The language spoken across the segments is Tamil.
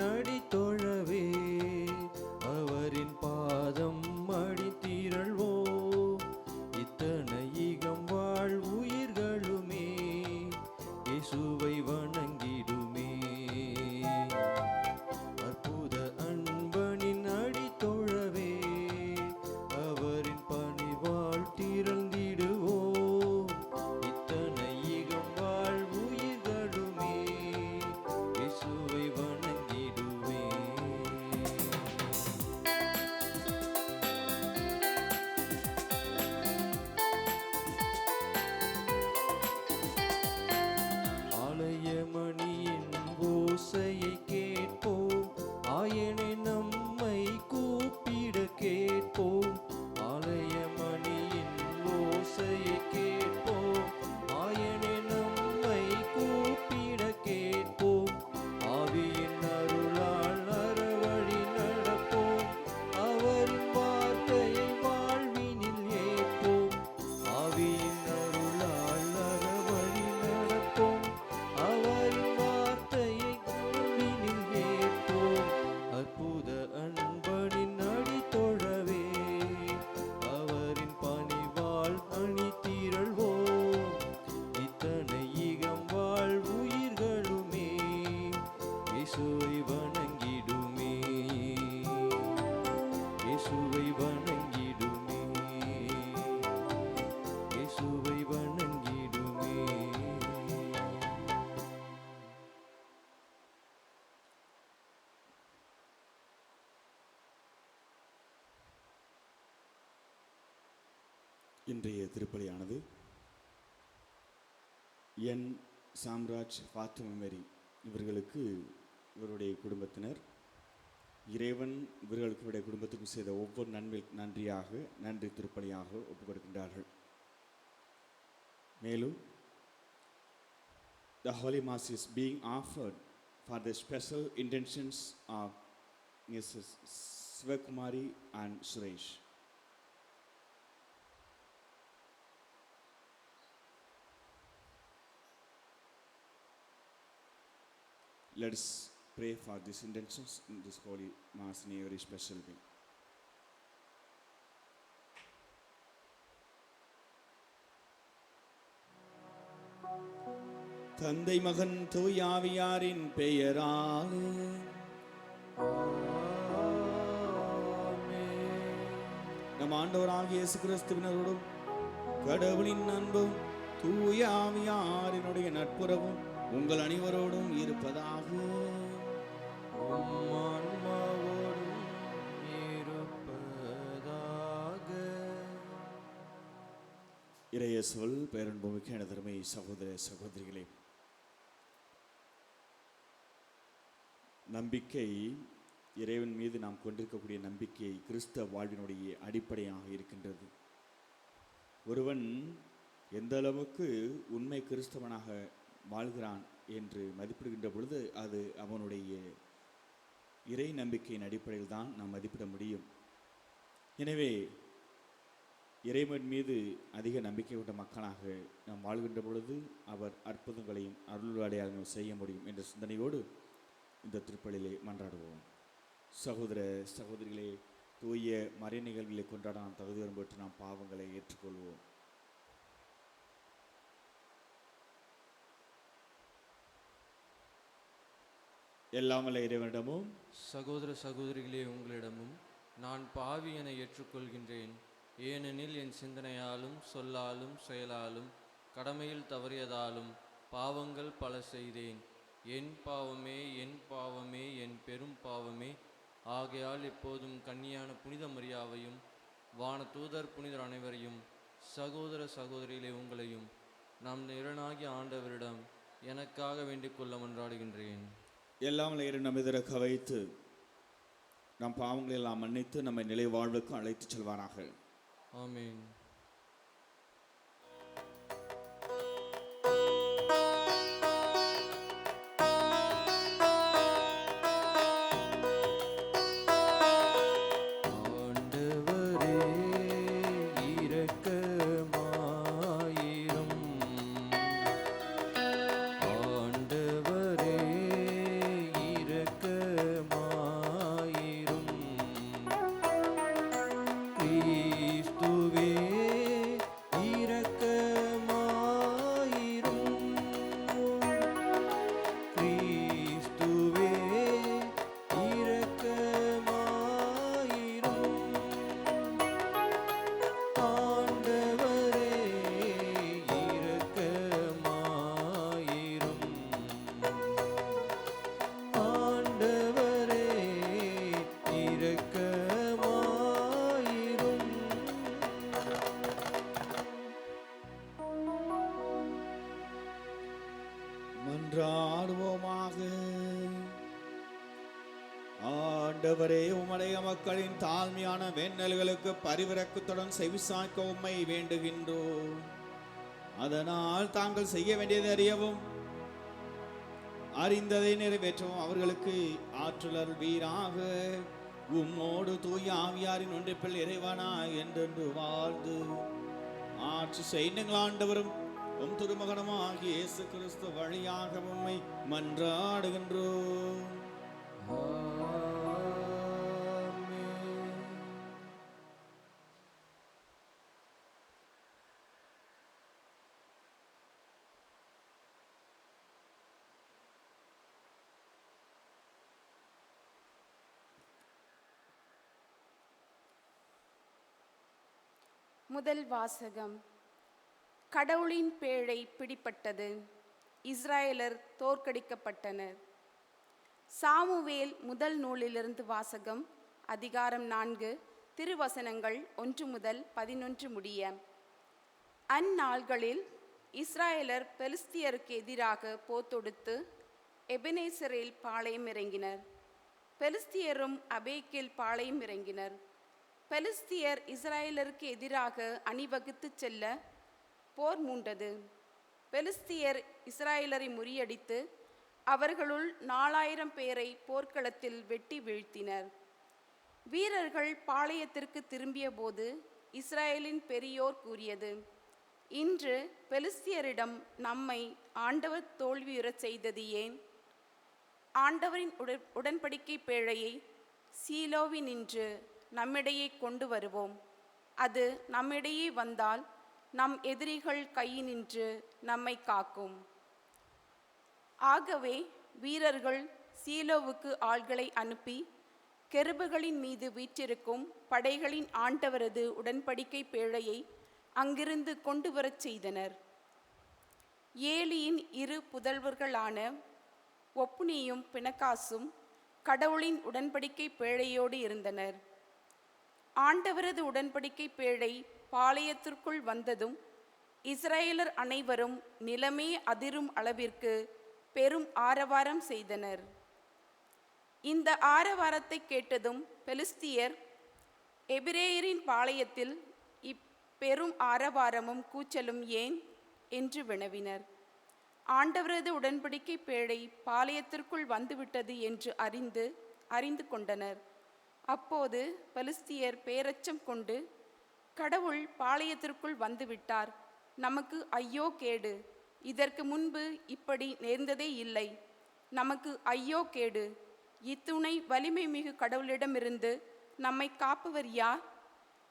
அடி தொழவே அவரின் பாதம் அடி திரள்வோ இத்தனை ஈகம் வாழ் உயிர்களுமே இயேசுவை வணங்கிடுமே. அற்புத அன்பனின் அடி தொழவே அவரின் பணிவாள் திறந்திடுவோ இத்தனை ஈகம் வாழ் உயிர்களுமே இயேசுவை வணங்கிடுவே. ஆலயமணியின் ஓசையை கேட்போம் ஆயனை நம்மை கூப்பிட கேட்போம். ஆலயமணியின் ஓசையை கேட்போம் ஆயனை நம்மை கூப்பிட கேட்போம். ஆவியின் அருளால் அறவழி நடப்போம் அவரின் வார்த்தையை வாழ்வினில் ஏற்போம். ஆவியின் அருளால் அறவழி நடப்போம் அவரின் வார்த்தையை வாழ்வினில் ஏற்போம். அற்புத அன்பனின் அடி தொழவே அவரின் பணிவாள் அணி திரள்வோம் இத்தனை ஈகம் வாழ் உயிர்களுமே இயேசுவை வணங்கிடுமே இயேசுவை வணங்கிடுமே இயேசுவை வணங்கிடுமே. இன்றைய திருப்பலியானது என் சாம்ராஜ் ஃபாத்திமா மேரி இவர்களுக்கு இவருடைய குடும்பத்தினர் இறைவன் இவர்களுக்கு இவருடைய குடும்பத்துக்கும் செய்த ஒவ்வொரு நன்றி திருப்பலியாக ஒப்புக் கொடுக்கின்றார்கள். மேலும் the Holy Mass is being offered for the special intentions of Mrs. Sivakumari and Suresh. Let us pray for these intentions in this Holy Mass in a very special way. தந்தை மகன் தூய ஆவியாரின் பெயராலே நம் ஆண்டவராகிய இயேசு கிறிஸ்துவினரோடும் கடவுளின் அன்பும் தூய ஆவியாரினுடைய நட்புறவும் உங்கள் அனைவரோடும் இருப்பதாக. ஆன்மாவோடும் இருப்பதாக. இறையேசுவில் பேரன்புமிக்க எனதருமை சகோதர சகோதரிகளே, நம்பிக்கை, இறைவன் மீது நாம் கொண்டிருக்கக்கூடிய நம்பிக்கை கிறிஸ்தவ வாழ்வினுடைய அடிப்படையாக இருக்கின்றது. ஒருவன் எந்த அளவுக்கு உண்மை கிறிஸ்தவனாக வாழ்கிறான் என்று மதிப்பிடுகின்ற பொழுது அது அவனுடைய இறை நம்பிக்கையின் அடிப்படையில் தான் நாம் மதிப்பிட முடியும். எனவே இறைவன் மீது அதிக நம்பிக்கை கொண்ட மக்களாக நாம் வாழ்கின்ற பொழுது அவர் அற்புதங்களையும் அருள் அடையாளங்களும் செய்ய முடியும் என்ற சிந்தனையோடு இந்த திருப்பலியிலே மன்றாடுவோம். சகோதர சகோதரிகளே, தூய மறை நிகழ்வுகளை கொண்டாட நாம் தகுதி வரும்போது நாம் பாவங்களை ஏற்றுக்கொள்வோம். எல்லாமல்ல இறைவனிடமும் சகோதர சகோதரிகளே உங்களிடமும் நான் பாவி என ஏற்றுக்கொள்கின்றேன். ஏனெனில் என் சிந்தனையாலும் சொல்லாலும் செயலாலும் கடமையில் தவறியதாலும் பாவங்கள் பல செய்தேன். என் பாவமே என் பாவமே என் பெரும் பாவமே. ஆகையால் எப்போதும் கன்னியான புனித மரியாவையும் வான தூதர் புனிதர் அனைவரையும் சகோதர சகோதரிகளே உங்களையும் நம் இறைவனாகிய ஆண்டவரிடம் எனக்காக வேண்டிக் கொள்ள மன்றாடுகின்றேன். எல்லாம் நம்மை திறக்க வைத்து நம் பாவங்களை எல்லாம் மன்னித்து நம்மை நிலை வாழ்வுக்கு அழைத்து செல்வாராக. ஆமென். ஆண்டவரே, உம்முடைய மக்களின் தாழ்மையான வேண்டல்களுக்கு பரிவிரக்கத்துடன் செவிசாய்க்க உம்மை வேண்டுகின்றோம். அதனால் தாங்கள் செய்ய வேண்டியதை அறியவும் அறிந்ததை நிறைவேற்றவும் அவர்களுக்கு ஆற்றல் அருள்வீராக. உம்மோடு தூய ஆவியாரின் ஒன்றிப்பில் இறைவனாய் என்றென்று வாழ்ந்து ஆட்சி செய்யுங்கள். ஆண்டவரும் உம் திருமகனுமாகிய இயேசு கிறிஸ்து வழியாக உம்மை மன்றாடுகின்றோம். முதல் வாசகம். கடவுளின் பேழை பிடிபட்டது, இஸ்ராயலர் தோற்கடிக்கப்பட்டனர். சாமுவேல் முதல் நூலிலிருந்து வாசகம். அதிகாரம் 4, திருவசனங்கள் 1 முதல் 11 முடிய. அந்நாள்களில் இஸ்ராயலர் பெலிஸ்தியருக்கு எதிராக போர் தொடுத்து எபெனேசரில் பாளையம் இறங்கினர். பெலிஸ்தியரும் அபேக்கில் பாளையம் இறங்கினர். பெலிஸ்தியர் இஸ்ராயலருக்கு எதிராக அணிவகுத்து செல்ல போர் மூண்டது. பெலிஸ்தியர் இஸ்ராயலரை முறியடித்து அவர்களுள் 4000 பேரை போர்க்களத்தில் வெட்டி வீழ்த்தினர். வீரர்கள் பாளையத்திற்கு திரும்பிய போது இஸ்ராயலின் பெரியோர் கூறியது, இன்று பெலிஸ்தியரிடம் நம்மை ஆண்டவர் தோல்வியுறச் செய்தது ஏன்? ஆண்டவரின் உடன்படிக்கை பேழையை சீலோவினின்று நம்மிடையே கொண்டு வருவோம். அது நம்மிடையே வந்தால் நம் எதிரிகள் கையினின்று நம்மை காக்கும். ஆகவே வீரர்கள் சீலோவுக்கு ஆள்களை அனுப்பி கெருபுகளின் மீது வீற்றிருக்கும் படைகளின் ஆண்டவரது உடன்படிக்கை பேழையை அங்கிருந்து கொண்டு வரச் செய்தனர். ஏலியின் 2 புதல்வர்களான ஒப்னியும் பினகாசும் கடவுளின் உடன்படிக்கை பேழையோடு இருந்தனர். ஆண்டவரது உடன்படிக்கை பேழை பாளையத்திற்குள் வந்ததும் இஸ்ராயலர் அனைவரும் நிலமே அதிரும் அளவிற்கு பெரும் ஆரவாரம் செய்தனர். இந்த ஆரவாரத்தை கேட்டதும் பெலிஸ்தியர், எபிரேயரின் பாளையத்தில் இப்பெரும் ஆரவாரமும் கூச்சலும் ஏன் என்று வினவினர். ஆண்டவரது உடன்படிக்கை பேழை பாளையத்திற்குள் வந்துவிட்டது என்று அறிந்து கொண்டனர். அப்போது பெலிஸ்தியர் பேரச்சம் கொண்டு, கடவுள் பாளையத்திற்குள் வந்துவிட்டார், நமக்கு ஐயோ கேடு, இதற்கு முன்பு இப்படி நேர்ந்ததே இல்லை, நமக்கு ஐயோ கேடு, இத்துணை வலிமை மிகு கடவுளிடமிருந்து நம்மை காப்பவர் யார்?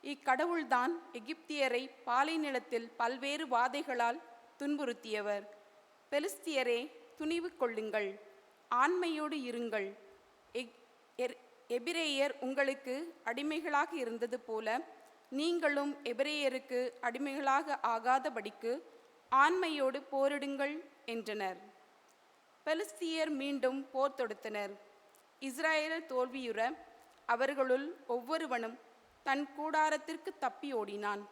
இக்கடவுள்தான் எகிப்தியரை பாலை நிலத்தில் பல்வேறு வாதைகளால் துன்புறுத்தியவர். பெலிஸ்தியரே, துணிவு கொள்ளுங்கள், ஆண்மையோடு இருங்கள். எபிரேயர் உங்களுக்கு அடிமைகளாக இருந்தது போல நீங்களும் எபிரேயருக்கு அடிமைகளாக ஆகாதபடிக்கு ஆண்மையோடு போரிடுங்கள் என்றனர். பெலிஸ்தியர் மீண்டும் போர் தொடுத்தனர். இஸ்ராயேலர் தோல்வியுற அவர்களுள் ஒவ்வொருவனும் தன் கூடாரத்திற்கு தப்பி ஓடினான்.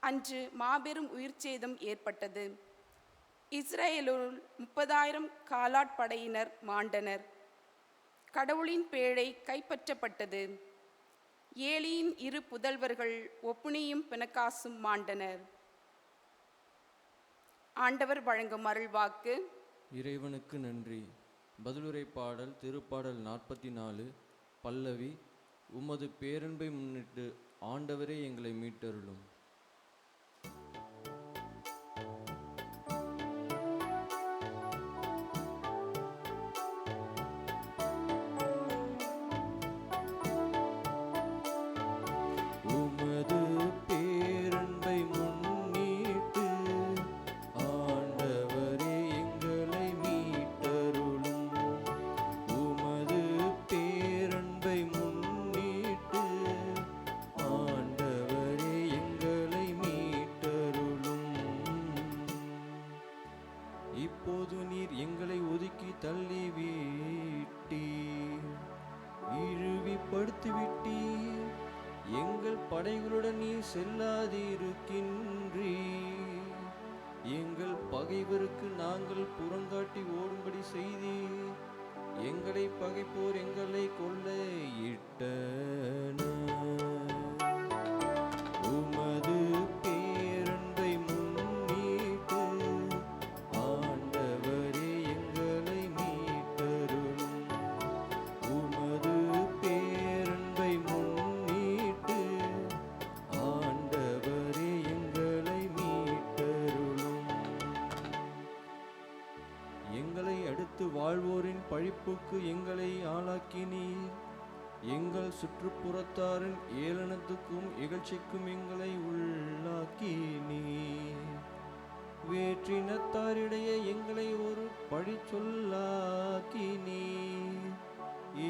அன்று மாபெரும் உயிர்ச்சேதம் ஏற்பட்டது. இஸ்ராயேலுள் 30,000 காலாட்படையினர் மாண்டனர். கடவுளின் பேழை கைப்பற்றப்பட்டது. ஏலியின் 2 புதல்வர்கள் ஒப்னியும் பினகாசும் மாண்டனர். ஆண்டவர் வழங்கும் அருள்வாக்கு. இறைவனுக்கு நன்றி. பதிலுரை பாடல் திருப்பாடல் 44 பல்லவி. உமது பேரன்பை முன்னிட்டு ஆண்டவரே எங்களை மீட்டருளும். இப்போது நீர் எங்களை ஒதுக்கி தள்ளிவிட்டீர், இழிவுபடுத்திவிட்டீர். எங்கள் படைகளுடன் நீர் செல்லாதிருக்கின்றீர். எங்கள் பகைவருக்கு நாங்கள் புறங்காட்டி ஓடும்படி செய்தீர். எங்களை பகைப்போர் எங்களை கொள்ளையிட்டனர். உமது பேரன்பை முன்னிட்டு ஆண்டவரே எங்களை மீட்டருளும். உமது பேரன்பை முன்னிட்டு ஆண்டவரே எங்களை மீட்டருளும். எங்களை அடுத்து வாழ்வோரின் பழிப்புக்கு எங்களை ஆளாக்கினீர். எங்கள் சுற்றுப்புறத்தாரின் ஏளனத்துக்கும் இகழ்ச்சிக்கும் எங்களை உள்ளாக்கினீர். வேற்றினத்தாரிடையே எங்களை ஒரு பழி சொல்லாக்கினீர்.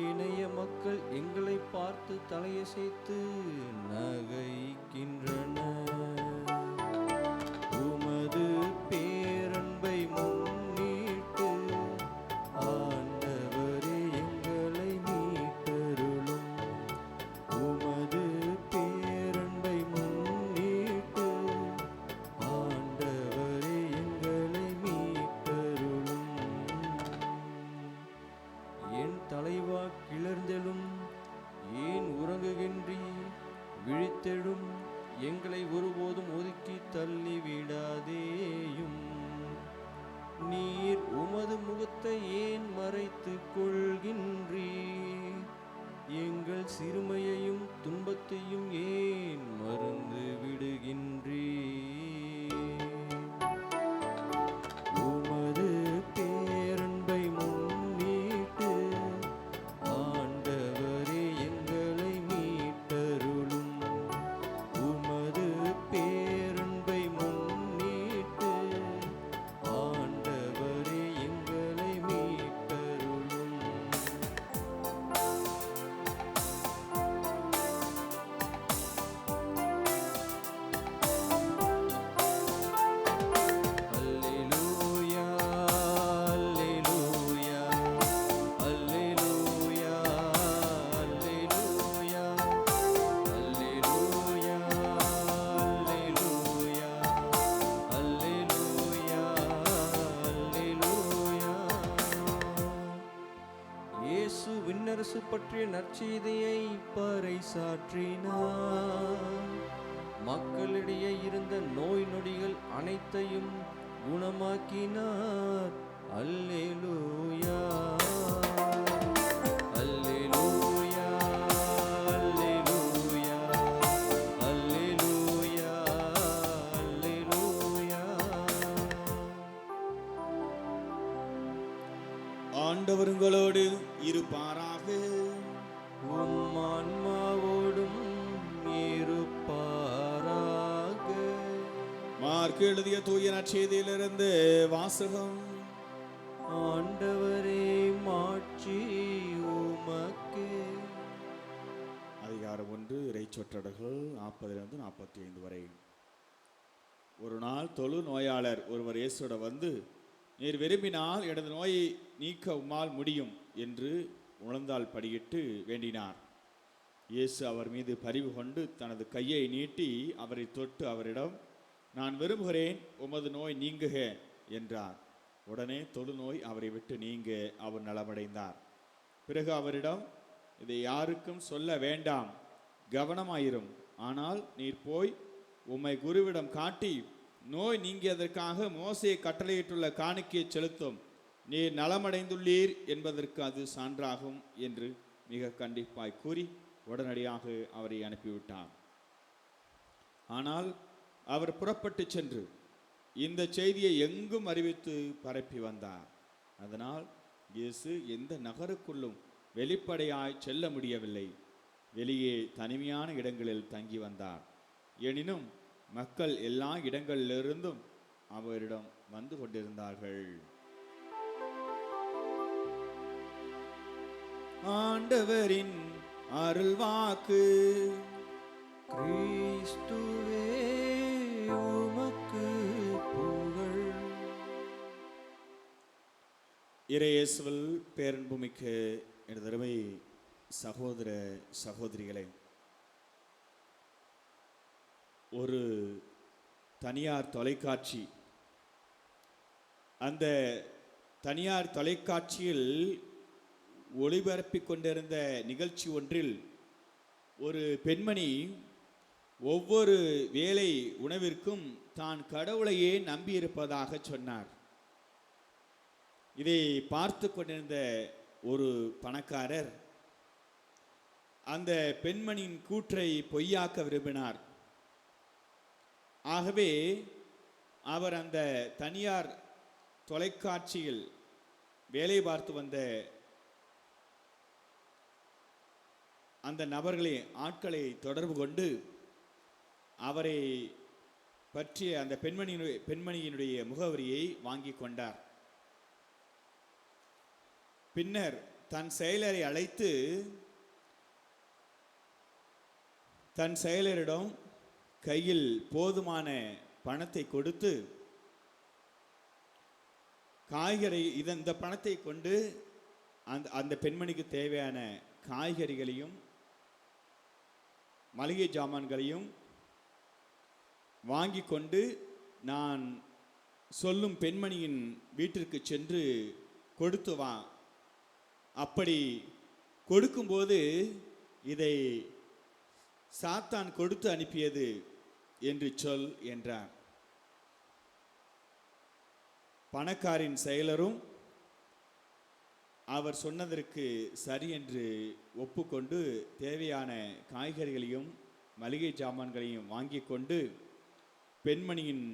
ஏனைய மக்கள் எங்களை பார்த்து தலையசைத்து நகைக்கின்றனர். உமது பேரன்பை முன்னிட்டு ஆண்டவரே எங்களை மீட்டருளும். உமது பேரன்பை முன்னிட்டு ஆண்டவரே எங்களை மீட்டருளும். என் தலைவா கிளர்ந்தெழும், ஏன் உறங்குகின்றீர்? விழித்தெழும், எங்களை ஒருபோதும் ஒதுக்கி தள்ளிவிடாதேயும். நீர் உமது முகத்தை ஏன் மறைத்துக் கொள்கின்றீர்? எங்கள் சிறுமையையும் துன்பத்தையும் ஏன் மறந்து விடுகின்றீர்? உமது பேரன்பை முன்னிட்டு ஆண்டவரே எங்களை மீட்டருளும். உமது பேரன்பை முன்னிட்டு ஆண்டவரே எங்களை மீட்டருளும். அல்லேலூயா, அல்லேலூயா, அல்லேலூயா, அல்லேலூயா, அல்லேலூயா, அல்லேலூயா, அல்லேலூயா, அல்லேலூயா. இயேசு விண்ணரசு பற்றிய நற்செய்தியை பறைசாற்றினார். மக்களிடையே இருந்த நோய் நொடிகள் அனைத்தையும் குணமாக்கினார். அல்லேலூயா, அல்லேலூயா, அல்லேலூயா, அல்லேலூயா, அல்லேலூயா. ஆண்டவர் உங்களோடு இருப்பாராக. உம் ஆன்மாவோடும் இருப்பாராக. மார்க்கு எழுதிய தூய நற்செய்தியிலிருந்து வாசகம். ஆண்டவரே மாட்சி உமக்கே. அதிகாரம் 1, இறைச்சொற்றடர்கள் 40 45 வரை. ஒரு நாள் தொழு நோயாளர் ஒருவர் இயேசுவிட வந்து, நீர் விரும்பினால் எனது நோயை நீக்க உம்மால் முடியும் என்று முழந்தாள் படியிட்டு வேண்டினார். இயேசு அவர் மீது பரிவு கொண்டு தனது கையை நீட்டி அவரை தொட்டு அவரிடம், நான் விரும்புகிறேன், உமது நோய் நீங்குக என்றார். உடனே தொழுநோய் அவரை விட்டு நீங்க அவர் நலமடைந்தார். பிறகு அவரிடம், இதை யாருக்கும் சொல்ல வேண்டாம், கவனமாயிரும். ஆனால் நீர் போய் உம்மை குருவிடம் காட்டி நோய் நீங்கியதற்காக மோசே கட்டளையிட்டுள்ள காணிக்கையை செலுத்தும், நீர் நலமடைந்துள்ளீர் என்பதற்கு அது சான்றாகும் என்று மிக கண்டிப்பாய் கூறி உடனடியாக அவரை அனுப்பிவிட்டார். ஆனால் அவர் புறப்பட்டு சென்று இந்த செய்தியை எங்கும் அறிவித்து பரப்பி வந்தார். அதனால் இயேசு எந்த நகருக்குள்ளும் வெளிப்படையாய் செல்ல முடியவில்லை. வெளியே தனிமையான இடங்களில் தங்கி வந்தார். எனினும் மக்கள் எல்லா இடங்களிலிருந்தும் அவரிடம் வந்து கொண்டிருந்தார்கள். ஆண்டவரின் அருள்வாக்கு. கிறிஸ்துவே உமக்கு புகழ். இறையேசுவில் பேரன்புமிக்க எனது அருமை சகோதர சகோதரிகளே, ஒரு தனியார் தொலைக்காட்சி, அந்த தனியார் தொலைக்காட்சியில் ஒளிபரப்பிக் கொண்டிருந்த நிகழ்ச்சி ஒன்றில் ஒரு பெண்மணி ஒவ்வொரு வேளை உணவிற்கும் தான் கடவுளையே நம்பியிருப்பதாக சொன்னார். இதை பார்த்து கொண்டிருந்த ஒரு பணக்காரர் அந்த பெண்மணியின் கூற்றை பொய்யாக்க விரும்பினார். ஆகவே அவர் அந்த தனியார் தொலைக்காட்சியில் வேலை பார்த்து வந்த அந்த ஆட்களை தொடர்பு கொண்டு அவரை பற்றிய அந்த பெண்மணியினுடைய முகவரியை வாங்கி கொண்டார். பின்னர் தன் செயலரை அழைத்து தன் செயலரிடம் கையில் போதுமான பணத்தை கொடுத்து காய்கறி இந்த பணத்தை கொண்டு அந்த பெண்மணிக்கு தேவையான காய்கறிகளையும் மளிகை ஜாமான்களையும் வாங்கி கொண்டு நான் சொல்லும் பெண்மணியின் வீட்டிற்கு சென்று கொடுத்து வா, அப்படி கொடுக்கும்போது இதை சாத்தான் கொடுத்து அனுப்பியது என்று சொல் என்றார். பணக்காரின் செயலரும் அவர் சொன்னதற்கு சரி என்று ஒப்புக்கொண்டு தேவையான காய்கறிகளையும் மளிகை ஜாமான்களையும் வாங்கி கொண்டு பெண்மணியின்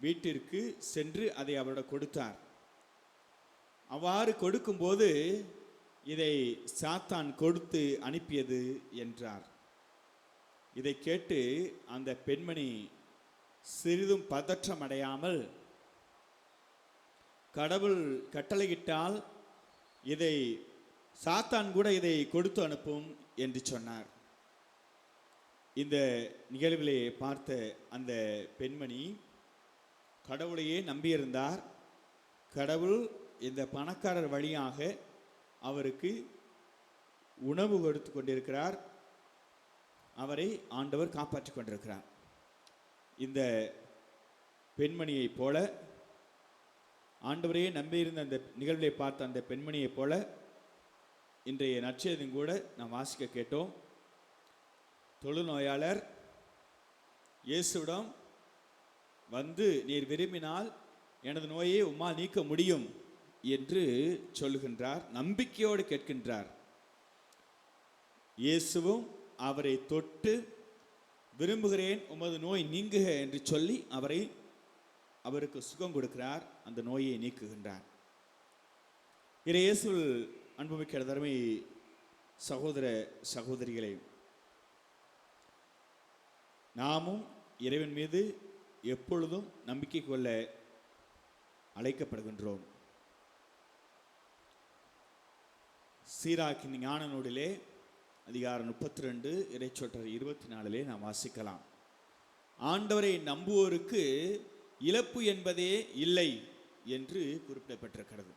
வீட்டிற்கு சென்று அதை அவரிடம் கொடுத்தார். அவ்வாறு கொடுக்கும்போது இதை சாத்தான் கொடுத்து அனுப்பியது என்றார். இதை கேட்டு அந்த பெண்மணி சிறிதும் பதற்றம் அடையாமல், கடவுள் கட்டளையிட்டால் இதை சாத்தான் கூட இதை கொடுத்து அனுப்பும் என்று சொன்னார். இந்த நிகழ்விலே பார்த்த அந்த பெண்மணி கடவுளையே நம்பியிருந்தார். கடவுள் இந்த பணக்காரர் வழியாக அவருக்கு உணவு கொடுத்து கொண்டிருக்கிறார், அவரை ஆண்டவர் காப்பாற்றிக் கொண்டிருக்கிறார். இந்த பெண்மணியைப் போல, ஆண்டவரையே நம்பியிருந்த அந்த நிகழ்வை பார்த்த அந்த பெண்மணியைப் போல இன்றைய நற்செய்தியும் கூட நாம் வாசிக்க கேட்டோம். தொழுநோயாளர் இயேசுவிடம் வந்து, நீர் விரும்பினால் எனது நோயை உம்மால் நீக்க முடியும் என்று சொல்லுகின்றார். நம்பிக்கையோடு கேட்கின்றார். இயேசுவும் அவரை தொட்டு, விரும்புகிறேன் உமது நோய் நீங்குக என்று சொல்லி அவருக்கு சுகம் கொடுக்கிறார், அந்த நோயை நீக்குகின்றார். இயேசுவில் அன்புமிக்க தர்மை சகோதர சகோதரிகளை, நாமும் இறைவன் மீது எப்பொழுதும் நம்பிக்கை கொள்ள அழைக்கப்படுகின்றோம். சீராக்கின் ஞான நூலிலே அதிகாரம் 32 இறைச்சொற்றர் 24 நாம் வாசிக்கலாம். ஆண்டவரை நம்புவோருக்கு இழப்பு என்பதே இல்லை என்று குறிப்பிடப்பட்டிருக்கிறது.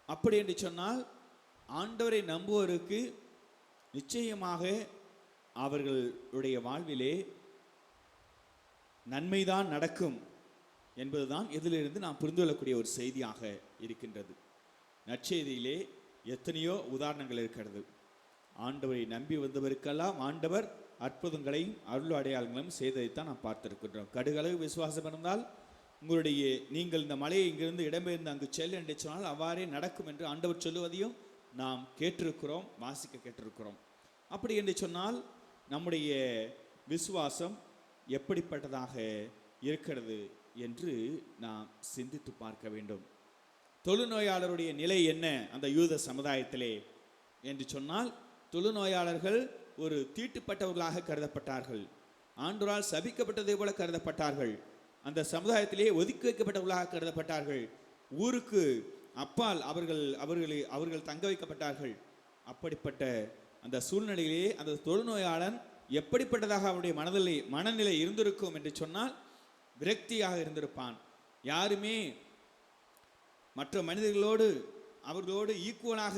அப்படி என்று சொன்னால் ஆண்டவரை நம்புவோருக்கு நிச்சயமாக அவர்களுடைய வாழ்விலே நன்மைதான் நடக்கும் என்பதுதான் இதிலிருந்து நாம் புரிந்து கொள்ளக்கூடிய ஒரு செய்தியாக இருக்கின்றது. நற்செய்தியிலே எத்தனையோ உதாரணங்கள் இருக்கிறது. ஆண்டவரை நம்பி வந்தவருக்கெல்லாம் ஆண்டவர் அற்புதங்களையும் அருள் அடையாளங்களும் செய்ததைத்தான் நாம் பார்த்திருக்கின்றோம். கடுகளவு விசுவாசம் இருந்தால் நீங்கள் இந்த மலையை இங்கிருந்து இடம்பெயர்ந்து அங்கு செல்ல என்று சொன்னால் அவ்வாறே நடக்கும் என்று ஆண்டவர் சொல்லுவதையும் நாம் கேட்டிருக்கிறோம், வாசிக்க கேட்டிருக்கிறோம். அப்படி என்று சொன்னால் நம்முடைய விசுவாசம் எப்படிப்பட்டதாக இருக்கிறது என்று நாம் சிந்தித்து பார்க்க வேண்டும். தொழுநோயாளருடைய நிலை என்ன அந்த யூத சமுதாயத்திலே என்று சொன்னால், தொழுநோயாளர்கள் ஒரு தீட்டுப்பட்டவர்களாக கருதப்பட்டார்கள், ஆண்டவரால் சபிக்கப்பட்டதை போல கருதப்பட்டார்கள், அந்த சமுதாயத்திலே ஒதுக்கி வைக்கப்பட்டவர்களாக கருதப்பட்டார்கள், ஊருக்கு அப்பால் அவர்கள் தங்க வைக்கப்பட்டார்கள். அப்படிப்பட்ட அந்த சூழ்நிலையிலே அந்த தொழுநோயாளன் எப்படிப்பட்டதாக அவருடைய மனநிலை இருந்திருக்கும் என்று சொன்னால், விரக்தியாக இருந்திருப்பான். யாருமே மற்ற மனிதர்களோடு அவர்களோடு ஈக்குவலாக,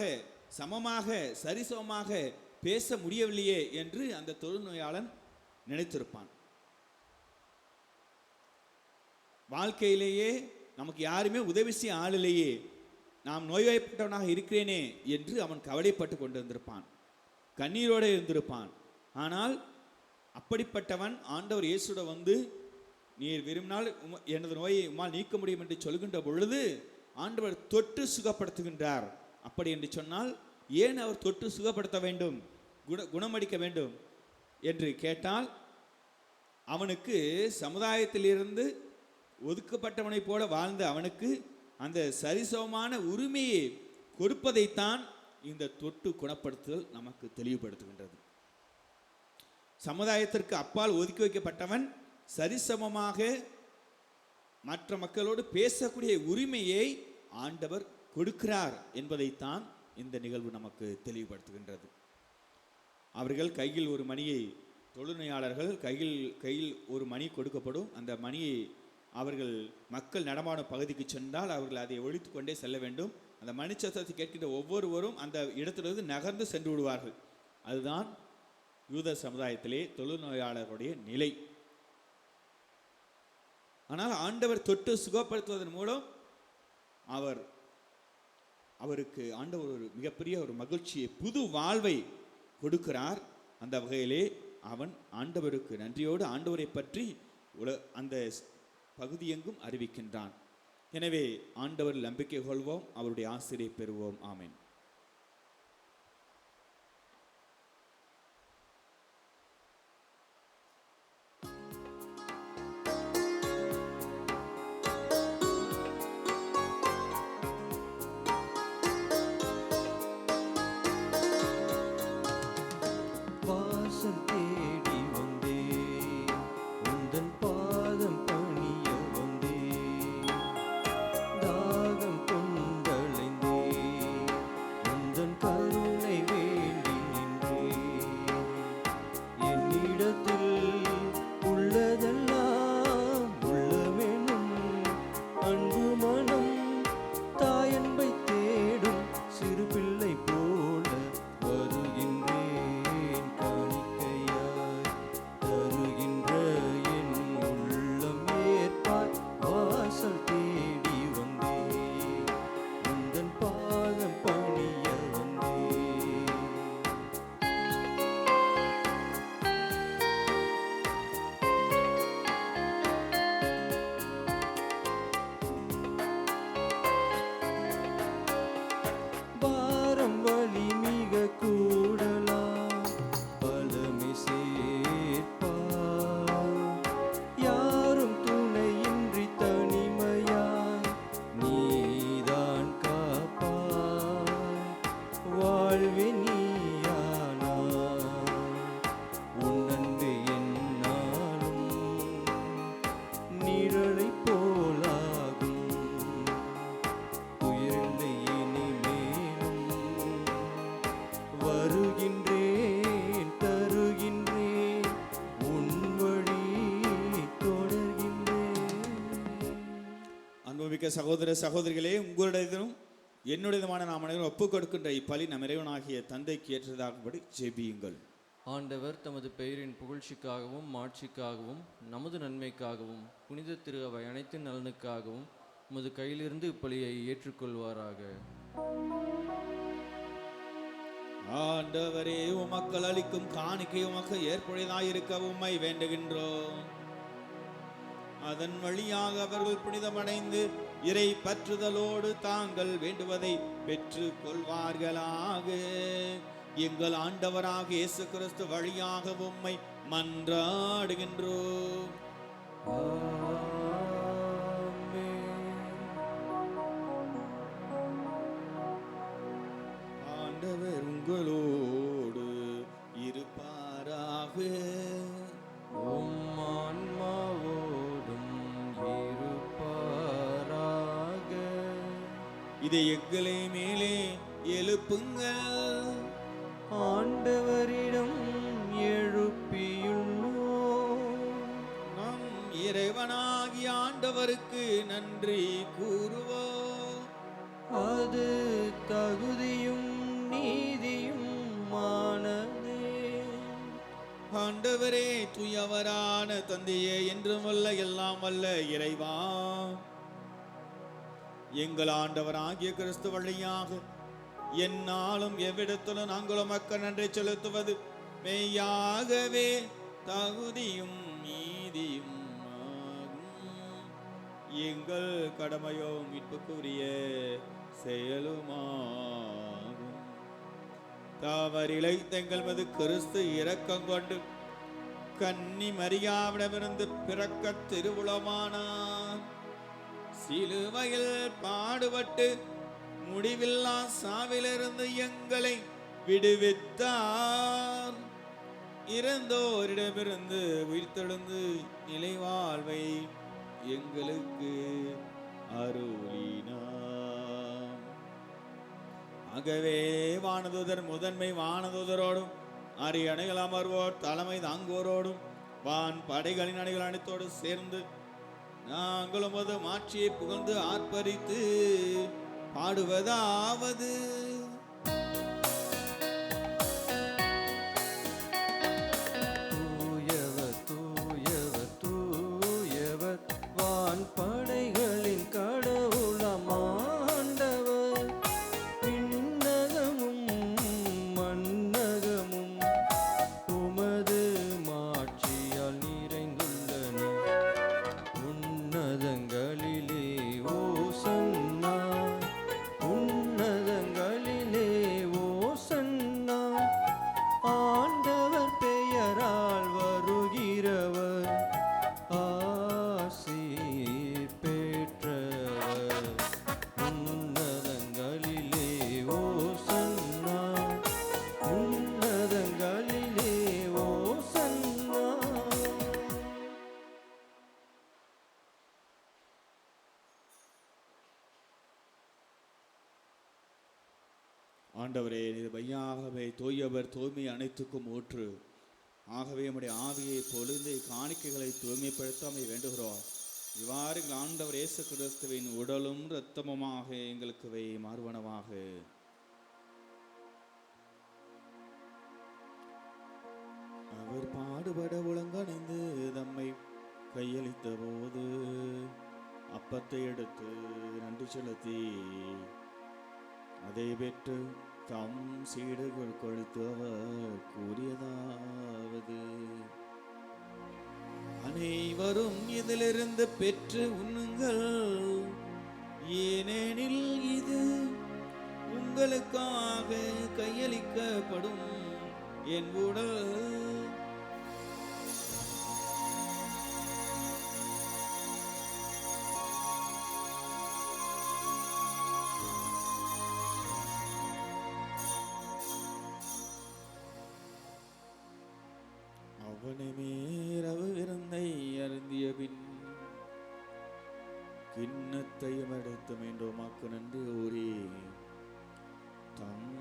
சமமாக, சரிசமமாக பேச முடியவில்லையே என்று அந்த தொழுநோயாளன் நினைத்திருப்பான். வாழ்க்கையிலேயே நமக்கு யாருமே உதவி செய்ய ஆள் இல்லையே, நாம் நோய்வாய்ப்பட்டவனாக இருக்கிறேனே என்று அவன் கவலைப்பட்டு கொண்டிருந்திருப்பான், கண்ணீரோடு இருந்திருப்பான். ஆனால் அப்படிப்பட்டவன் ஆண்டவர் இயேசுட வந்து, நீர் விரும்பினால் எனது நோயை உம்மால் நீக்க முடியும் என்று சொல்கின்ற பொழுது ஆண்டவர் தொட்டு சுகப்படுத்துகின்றார். அப்படி என்று சொன்னால் ஏன் அவர் தொட்டு சுகப்படுத்த வேண்டும், குணமளிக்க வேண்டும் என்று கேட்டால், அவனுக்கு சமுதாயத்திலிருந்து ஒதுக்கப்பட்டவனை போல வாழ்ந்த அவனுக்கு அந்த சரிசமமான உரிமையை கொடுப்பதைத்தான் இந்த தொட்டு குணப்படுத்துதல் நமக்கு தெளிவுபடுத்துகின்றது. சமுதாயத்திற்கு அப்பால் ஒதுக்கி வைக்கப்பட்டவன் சரிசமமாக மற்ற மக்களோடு பேசக்கூடிய உரிமையை ஆண்டவர் கொடுக்கிறார் என்பதைத்தான் இந்த நிகழ்வு நமக்கு தெளிவுபடுத்துகின்றது. அவர்கள் கையில் ஒரு மணியை, தொழுநோயாளர்கள் கையில் ஒரு மணி கொடுக்கப்படும். அந்த மணியை அவர்கள் மக்கள் நடமாடும் பகுதிக்கு சென்றால் அவர்கள் அதை ஒழித்து கொண்டே செல்ல வேண்டும். அந்த மணிச்சத்தத்தை கேட்கின்ற ஒவ்வொருவரும் அந்த இடத்திலிருந்து நகர்ந்து சென்று விடுவார்கள். அதுதான் யூத சமுதாயத்திலே தொழுநோயாளர்களுடைய நிலை. ஆனால் ஆண்டவர் தொட்டு சுகப்படுத்துவதன் மூலம் அவருக்கு ஆண்டவர் ஒரு மிகப்பெரிய ஒரு மகிழ்ச்சியை, புது வாழ்வை கொடுக்கிறார். அந்த வகையிலே அவன் ஆண்டவருக்கு நன்றியோடு ஆண்டவரை பற்றி அந்த பகுதியெங்கும் அறிவிக்கின்றான். எனவே ஆண்டவர் நம்பிக்கை கொள்வோம், அவருடைய ஆசிரியை பெறுவோம். ஆமென். சகோதர சகோதரிகளே, உங்களுடையதும் என்னுடையதுமான நாம் அனைவரும் ஒப்புக் கொடுக்கின்ற இப்பலி நம் இறைவனாகிய தந்தைக்கு ஏற்றதாகும்படி ஜெபியுங்கள். ஆண்டவர் தமது பெயரின் புகழ்ச்சிக்காகவும் மாட்சிக்காகவும் நமது நன்மைக்காகவும் புனித திரு அவை அனைத்து நலனுக்காகவும் உமது கையிலிருந்து இப்பலியை ஏற்றுக்கொள்வாராக. ஆண்டவரே, உமக்கள் அளிக்கும் காணிக்கை உமக்கு ஏற்புடையதாயிருக்க உம்மை வேண்டுகின்றோம். அதன் வழியாக அவர்கள் புனிதமடைந்து இறை பற்றுதலோடு தாங்கள் வேண்டுவதை பெற்று கொள்வார்களாக. எங்கள் ஆண்டவராக இயேசு கிறிஸ்து வழியாக உம்மை மன்றாடுகின்றோம். ஆண்டவர் உங்களோடு இருப்பாராக. இதை எங்களை மேலே எழுப்புங்கள். ஆண்டவரிடம் எழுப்பியுள்ளோம். நம் இறைவனாகிய ஆண்டவருக்கு நன்றி கூறுவோம். அது தகுதியும் நீதியும் மானதே. ஆண்டவரே, தூயவரான தந்தையே, என்றும் வல்ல எல்லாம் வல்ல இறைவா, எங்கள் ஆண்டவராகிய கிறிஸ்து வழியாக என்னாலும் எவ்விடத்திலும் நாங்கள் உமக்கு நன்றி செலுத்துவது மெய்யாகவே தகுதியும் நீதியும் ஆகும். எங்கள் கடமையோ மீட்புக்குரிய செயலுமாகும். தாவரிலை எங்கள் மீது கிறிஸ்து இரக்கம் கொண்டு கன்னி மரியாவிடமிருந்து பிறக்க திருவுளமானார். சிலுவையில் பாடுபட்டு முடிவில்லா சாவிலிருந்து எங்களை விடுவித்தார். இறந்தோரிடமிருந்து உயிர்த்தெழுந்து நிலைவாழ்வை எங்களுக்கு அருளினார். ஆகவே வானதூதர் முதன்மை வானதூதரோடும் அரியணைகள் அமர்வோர் தலைமை தாங்குவோரோடும் வான் படைகளின் அணிகள் அனைத்தோடு சேர்ந்து நாங்கள் உமது மாட்சியை புகழ்ந்து ஆர்ப்பரித்து பாடுவதாவது: தூயவர் தூயவர் தூயவர் வான் படைகளின் கடவுளாம் ஆண்டவர். விண்ணகமும் மண்ணகமும் உமது மாட்சியால் நிறைந்துள்ளன. உன்னதங்களிலே ஓசன்னா, உன்னதங்களிலே ஓசன்னா. ஆண்டவர் பெயரால் வருகிறவர் ஆசீர் பெற்றவர். உன்னதங்களிலே ஓசன்னா, உன்னதங்களிலே ஓசன்னா. ஆண்டவரே, நீர் மையாகவே தூயவர், தூய்மை அனைத்துக்கும் ஊற்று. ஆகவே நம்முடைய ஆவியை பொழுது காணிக்கைகளை தூய்மைப்படுத்தாமை வேண்டுகிறோம். இவ்வாறு எங்கள் ஆண்டவர் இயேசு கிறிஸ்துவின் உடலும் இரத்தமுமாக எங்களுக்கு மாறுவனவாக. அவர் பாடுபட ஒழுங்கணிந்து தம்மை கையளித்த போது அப்பத்தை எடுத்து நன்றி செலுத்தி அதை பெற்று தம் சீடர்கள் கொடுத்து அவர் கூறியதாவது: அனைவரும் இதிலிருந்து பெற்று உண்ணுங்கள், ஏனெனில் இது உங்களுக்காக கையளிக்கப்படும் என் உடல். அவனமேரவு விருந்தை அருந்திய பின் கிண்ணத்தையும் எடுத்து மீண்டும் உமக்கு நன்றி கூறி தம்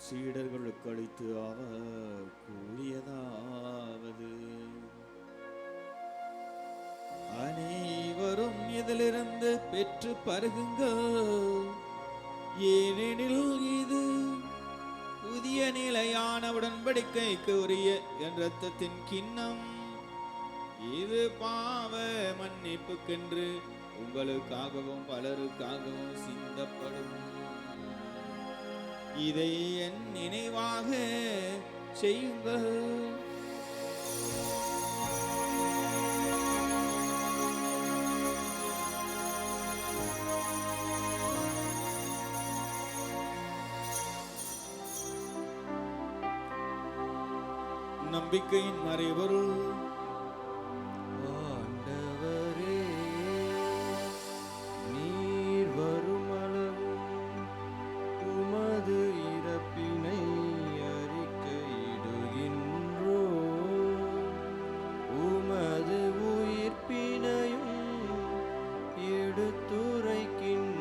சீடர்களுக்கு அளித்து அவர் கூறியதாவது: அனைவரும் இதிலிருந்து பெற்று பருகுங்கள், ஏனெனில் இது புதிய நிலையான உடன்படிக்கைக்கு உரிய என் இரத்தத்தின் கிண்ணம். இது பாவ மன்னிப்புக்கென்று உங்களுக்காகவும் பலருக்காகவும் சிந்தப்படும். இதை என் நினைவாக செய்யுங்கள். நம்பிக்கையின் மறைபொருள்: ஆண்டவரே, நீர் வருமளவும் உமது இறப்பினை அறிக்கையிடுகின்றோம், உமது உயிர்ப்பினையும் எடுத்துரைக்கின்றோம்.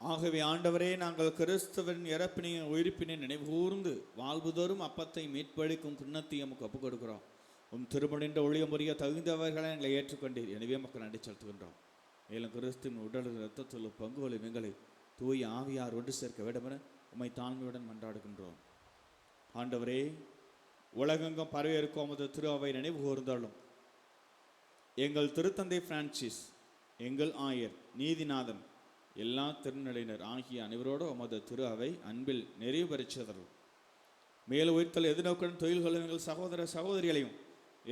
ஆகவே ஆண்டவரே, நாங்கள் கிறிஸ்துவின் இறப்பினையும் உயிர்ப்பினை நினைவுகூர்ந்து வாழ்வுதோறும் அப்பத்தை மீட்பளிக்கும் கிண்ணத்தை நமக்கு ஒப்புக் கொடுக்கிறோம். திருமணின்ற ஒளிய முறைய தகுந்தவர்களை எங்களை ஏற்றுக்கொண்டீர், எனவே மக்கள் நன்றி செலுத்துகின்றோம். மேலும் கிறிஸ்துவின் உடல் இரத்தத்தில் பங்குகளும் எங்களை தூய் ஆவியார் ஒன்று சேர்க்க வேண்டுமென உம்மை தாழ்மையுடன் மன்றாடுகின்றோம். ஆண்டவரே, உலகெங்கும் பரவி இருக்கும் உமது திரு அவை நினைவு கூர்ந்தாலும் எங்கள் திருத்தந்தை பிரான்சிஸ் எங்கள் ஆயர் நீதிநாதன் எல்லா திருநிலையினர் ஆகிய அனைவரோடு உமது திரு அவை அன்பில் நிறைவு பெற்றதரும். மேலும் உயிர்த்தல் எதிர்நோக்குடன் தொழில்களும் எங்கள் சகோதர சகோதரிகளையும்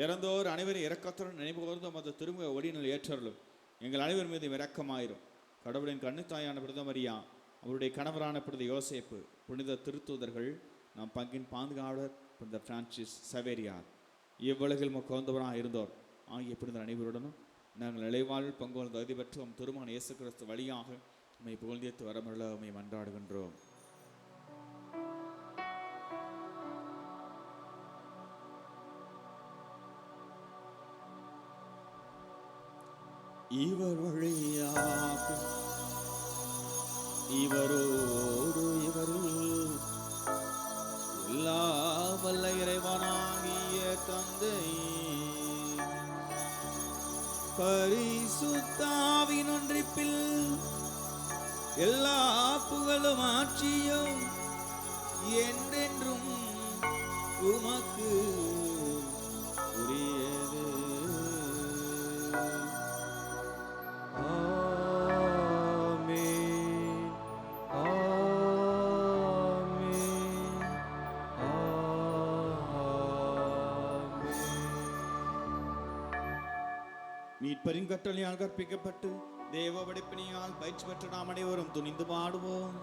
இறந்தோர் அனைவரும் இரக்கத்துடன் நினைவுகூர்ந்து உமது திருமுக ஒடியினில் ஏற்றருளும். எங்கள் அனைவர் மீது இரக்கமாயிரும். கடவுளின் கண்ணுத்தாயான புனித மரியா, அவருடைய கணவரான புனித யோசேப்பு, புனித திருத்தூதர்கள், நம் பங்கின் பாதுகாவலர் புனித பிரான்சிஸ் சவேரியார், இவ்வுலகில் முக்கவந்தவராக இருந்தோர் ஆகிய புனித அனைவருடனும் நாங்கள் நிலைவாழ்வில் பங்கு தகுதி பெற்று உம் திருமகன் இயேசு கிறிஸ்து வழியாக உம்மை புகழ்ந்தேத்து வரமருள உம்மை மன்றாடுகின்றோம். இவர் வழியாக இவரோடு இவரில் எல்லா வல்ல இறைவனாகிய தந்தை பரிசுத்தாவின் ஒன்றிப்பில் எல்லா புகழும் ஆட்சியும் என்றென்றும் உமக்கு உரியது. ஆமென். ஆமென். ஆமென். மீட்பரின் கட்டளையால் கற்பிக்கப்பட்டு தேவ படைப்பினியால் பயிற்சி பெற்ற நாம் அனைவரும் துணிந்து பாடுவோம்.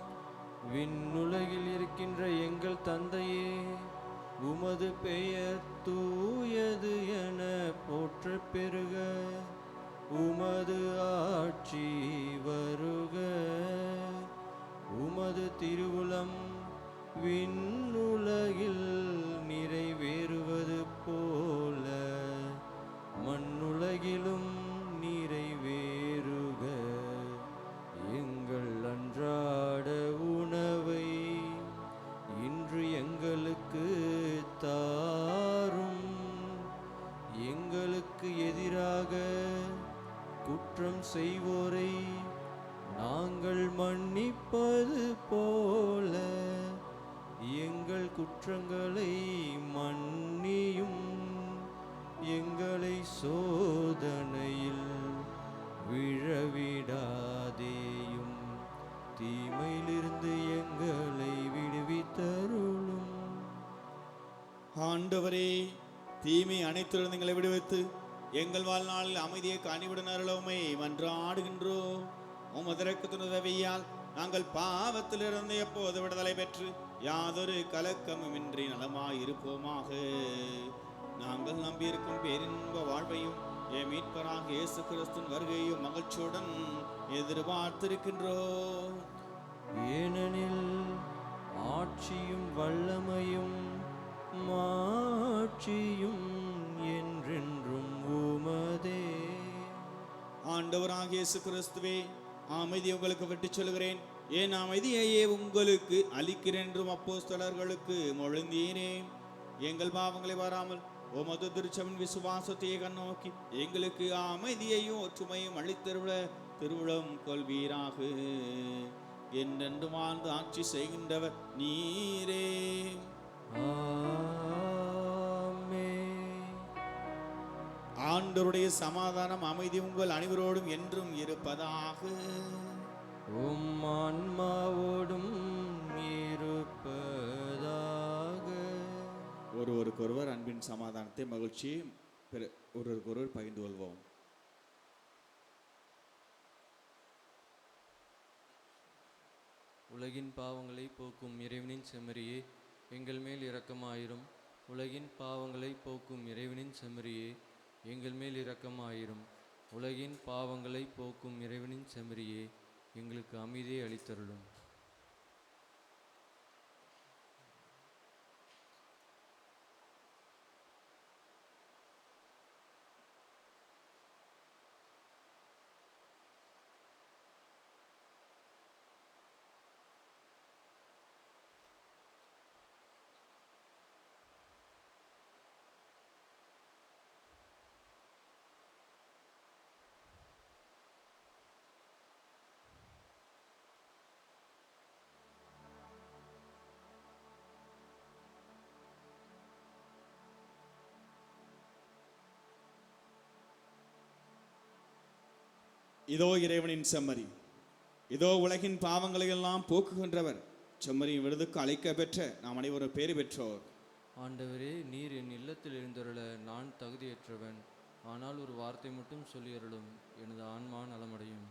விண்ணுலகில் இருக்கின்ற எங்கள் தந்தையே, உமது பெயர் தூயது என போற்றப் பெறுக. உமது ஆட்சி வருக. உமது திருவுளம் விண்ணுலகில் நிறைவேறுவது போல மண்ணுலகிலும் நிறைவேறுக. எங்கள் அன்றாட உணவை இன்று எங்களுக்கு தாரும். எங்களுக்கு எதிராக குற்றம் செய்வோரை நாங்கள் மன்னிப்பது போல எங்கள் குற்றங்களை மன்னியும். எங்களை சோதனையில் விழவிடாதேயும், தீமையிலிருந்து எங்களை விடுவித்தருளும். ஆண்டவரே, தீமை அனைத்திலிருந்து எங்களை விடுவித்து எங்கள் வாழ்நாளில் அமைதியை கனிவுடன் அருளவுமை மன்றாடுகின்றோம். உமது இரக்கத்தின் உதவியால் நாங்கள் பாவத்திலிருந்து எப்போது விடுதலை பெற்று யாதொரு கலக்கமுமின்றி நலமாயிருப்போமாக. நாங்கள் நம்பியிருக்கும் பேரின்ப வாழ்வையும் என் மீட்பராக இயேசு கிறிஸ்துவின் வருகையும் மகிழ்ச்சியுடன் எதிர்பார்த்திருக்கின்றோம். ஏனெனில் ஆட்சியும் வல்லமையும் மாட்சியும் என்றென்றும் உமதே. ஆண்டவராக இயேசு கிறிஸ்துவே, அமைதி உங்களுக்கு விட்டுச் சொல்கிறேன், என் அமைதியையே உங்களுக்கு அளிக்கிறேன் என்றும் அப்போஸ்தலர்களுக்கு மொழிந்தீனே. எங்கள் பாவங்களை வராமல் உமது திருச்சபையின் விசுவாசத்தையே கண்ணோக்கி எங்களுக்கு அமைதியையும் ஒற்றுமையும் அளித்தருள திருவுளம் கொள்வீராக. என்றென்று வாழ்ந்து ஆட்சி செய்கின்றவர் நீரே. ஆமென். ஆண்டவருடைய சமாதானம் அமைதி உங்கள் அனைவரோடும் என்றும் இருப்பதாக. உம் ஆன்மாவோடும் இருப்பதாக. ஒருவருக்கொருவர் அன்பின் சமாதானத்தை மகிழ்ச்சியை ஒருவருக்கொருவர் பகிர்ந்து கொள்வோம். உலகின் பாவங்களை போக்கும் இறைவனின் செம்மறியே, எங்கள் மேல் இரக்கமாயிரும். உலகின் பாவங்களை போக்கும் இறைவனின் செம்மறியே, எங்கள் மேல் இரக்கமாயிரும். உலகின் பாவங்களை போக்கும் இறைவனின் செம்மறியே, எங்களுக்கு அமைதியை அளித்தருளும். இதோ இறைவனின் செம்மறி, இதோ உலகின் பாவங்களை எல்லாம் போக்குகின்றவர். செம்மறியின் விருதுக்கு அழைக்க பெற்ற நாம் அனைவரும் பேறு பெற்றோர். ஆண்டவரே, நீர் என் இல்லத்தில் எழுந்தருள நான் தகுதியற்றவன். ஆனால் ஒரு வார்த்தை மட்டும் சொல்லியருளும், எனது ஆன்மா நலமடையும்.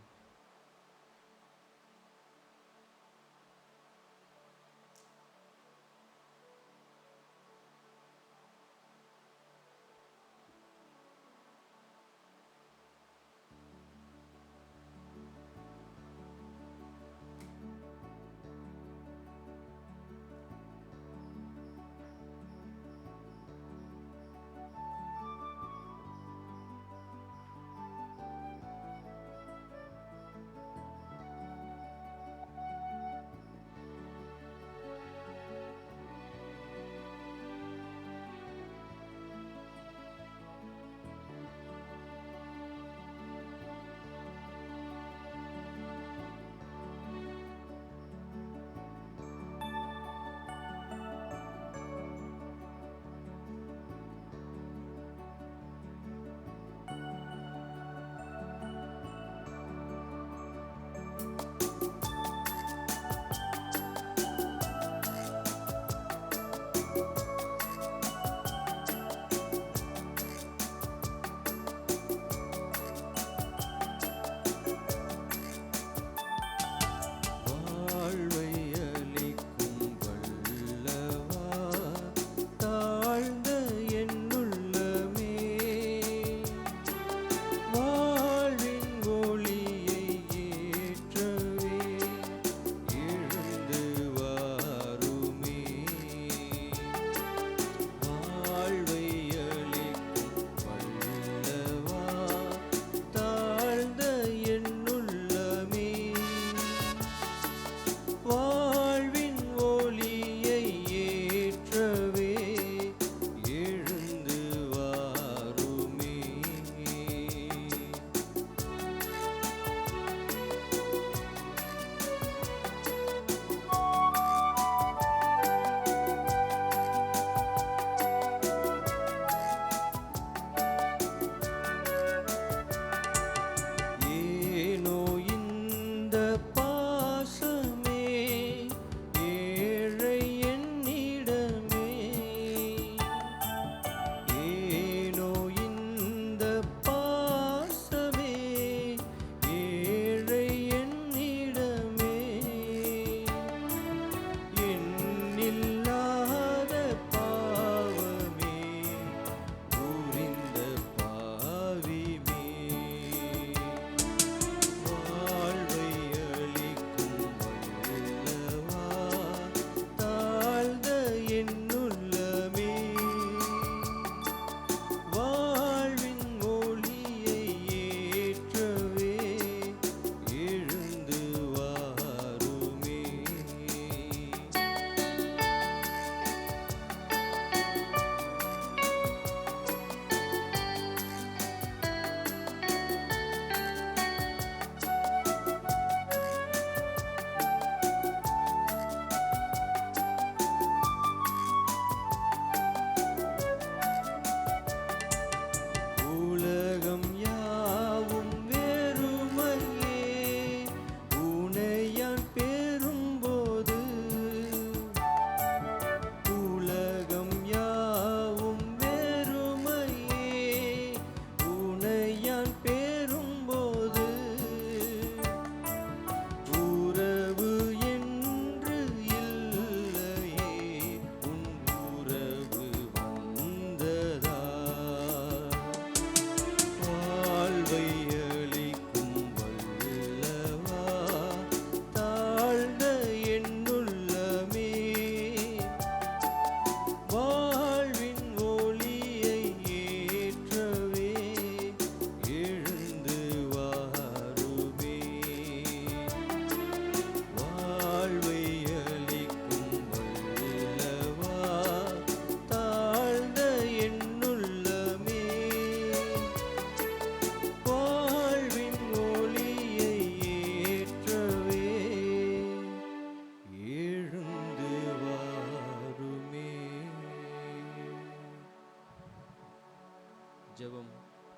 ஜெபம்.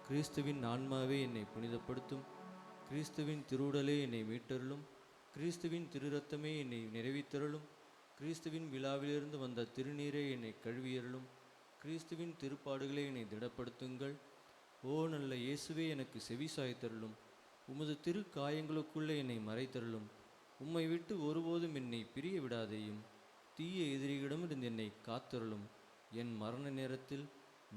கிறிஸ்துவின் ஆன்மாவே என்னை புனிதப்படுத்தும். கிறிஸ்துவின் திருவுடலே என்னை மீட்டருளும். கிறிஸ்துவின் திருரத்தமே என்னை நிறைவித்தருளும். கிறிஸ்துவின் விழாவிலிருந்து வந்த திருநீரே என்னை கழுவியருளும். கிறிஸ்துவின் திருப்பாடுகளே என்னை திடப்படுத்துங்கள். ஓ நல்ல இயேசுவே, எனக்கு செவி சாய்த்தருளும். உமது திரு காயங்களுக்குள்ளே என்னை மறைத்தருளும். உம்மை விட்டு ஒருபோதும் என்னை பிரிய விடாதேயும். தீய எதிரிகளிடமிருந்து என்னை காத்தருளும். என் மரண நேரத்தில்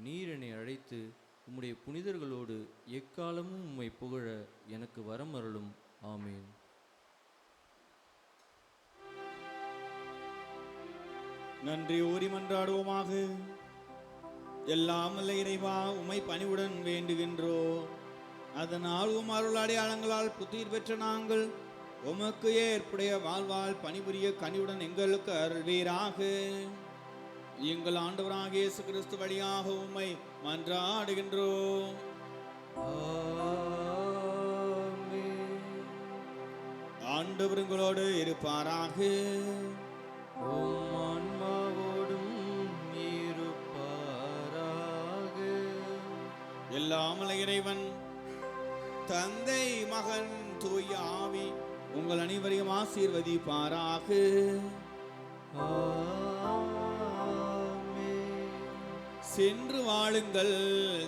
நீர் என்னை அழைத்து உம்முடைய புனிதர்களோடு எக்காலமும் உம்மை புகழ எனக்கு வரம் அருளும். ஆமேன். நன்றி ஊறி மன்றாடுவோமாக. எல்லாம் வல்ல இறைவா, உம்மை பணிவுடன் வேண்டுகின்றோ. அதனால் உம் அருள் அடையாளங்களால் புத்துயிர் பெற்ற நாங்கள் உமக்கு ஏற்புடைய வாழ்வால் பணிபுரிய கனிவுடன் எங்களுக்கு அருள்வீராக. எங்கள் ஆண்டவராகிய இயேசு கிறிஸ்து வழியாக உம்மை மன்றாடுகின்றோம். ஆண்டவர் உங்களோடு இருப்பாராக. எல்லாம் வல்ல இறைவன் தந்தை, மகன், தூய ஆவி உங்கள் அனைவரையும் ஆசீர்வதிப்பாராக. சென்று வாழுங்கள்,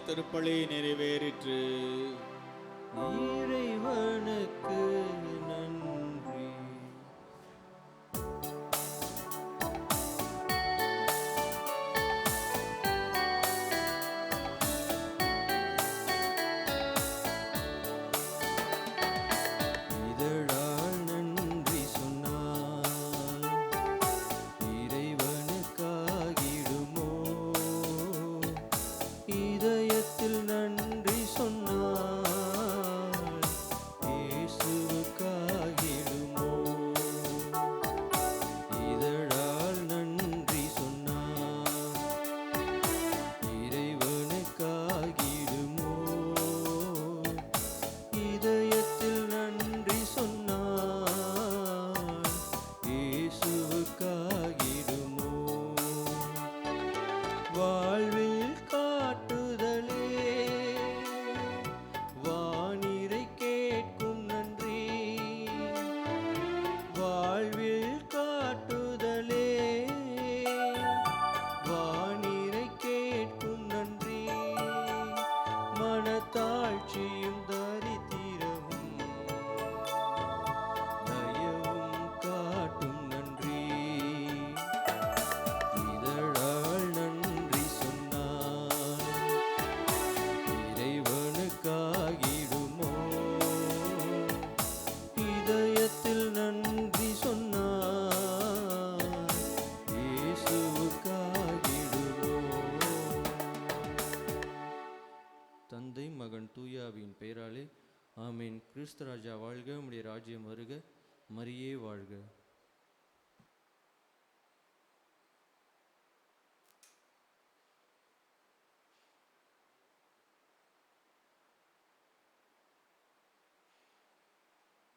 திருப்பலி நிறைவேறிற்று. இறைவனுக்கு நன்றி. இதழால் நன்றி சொன்னால் இறைவனுக்காகிடுமோ? இதயத்தில் நன்றி சொன்னால் இயேசுவுக்காகிடுமோ? இதழால் நன்றி சொன்னால் இறைவனுக்காகிடுமோ? இதயத்தில் நன்றி சொன்னால் இயேசுவுக்காகிடுமோ? வாழ்வில் காட்டுதலே வானிரை கேட்கும் நன்றி. வாழ்வில் காட்டுதலே வானிரை கேட்கும் நன்றி. மனத்தாழ்ச்சியும் தரித்திரமும் தயவும் காட்டும் நன்றி. இதழால் நன்றி சொன்னால் இறைவனுக்காகிடுமோ? இதயத்தில் நன்றி சொன்னால் இயேசுவுக்காகிடுமோ? தந்தை, மகன், தூயாவின் பெயராலே ஆமீன். கிறிஸ்து ராஜா வாழ்க. உம்முடைய ராஜ்யம் வருக. மரியே வாழ்க.